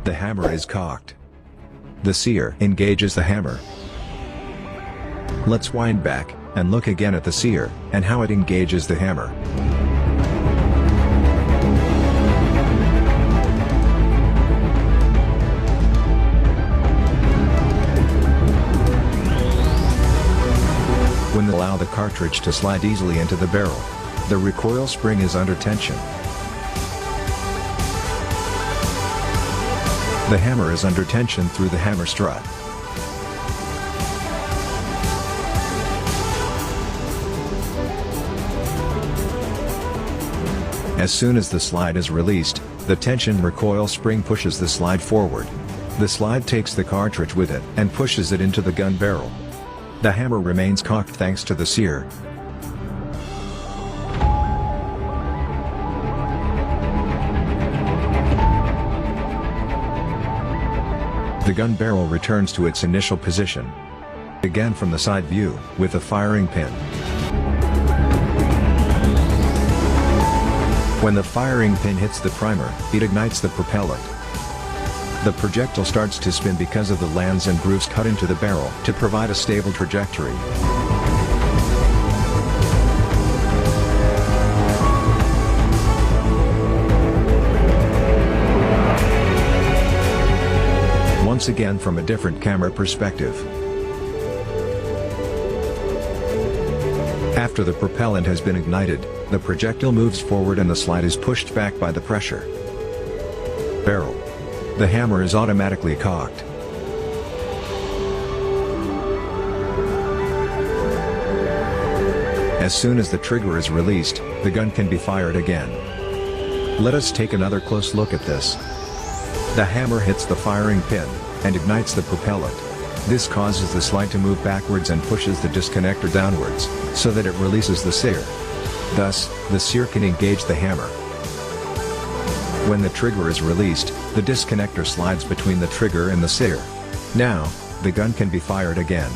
The hammer is cocked. The sear engages the hammer. Let's wind back, and look again at the sear, and how it engages the hammer. When allow the cartridge to slide easily into the barrel, the recoil spring is under tension. The hammer is under tension through the hammer strut. As soon as the slide is released, the tension recoil spring pushes the slide forward. The slide takes the cartridge with it and pushes it into the gun barrel. The hammer remains cocked thanks to the sear. The gun barrel returns to its initial position. Again from the side view, with a firing pin. When the firing pin hits the primer, it ignites the propellant. The projectile starts to spin because of the lands and grooves cut into the barrel to provide a stable trajectory. Once again from a different camera perspective. After the propellant has been ignited, the projectile moves forward and the slide is pushed back by the pressure. Barrel. The hammer is automatically cocked. As soon as the trigger is released, the gun can be fired again. Let us take another close look at this. The hammer hits the firing pin, and ignites the propellant. This causes the slide to move backwards and pushes the disconnector downwards, so that it releases the sear. Thus, the sear can engage the hammer. When the trigger is released, the disconnector slides between the trigger and the sear. Now, the gun can be fired again.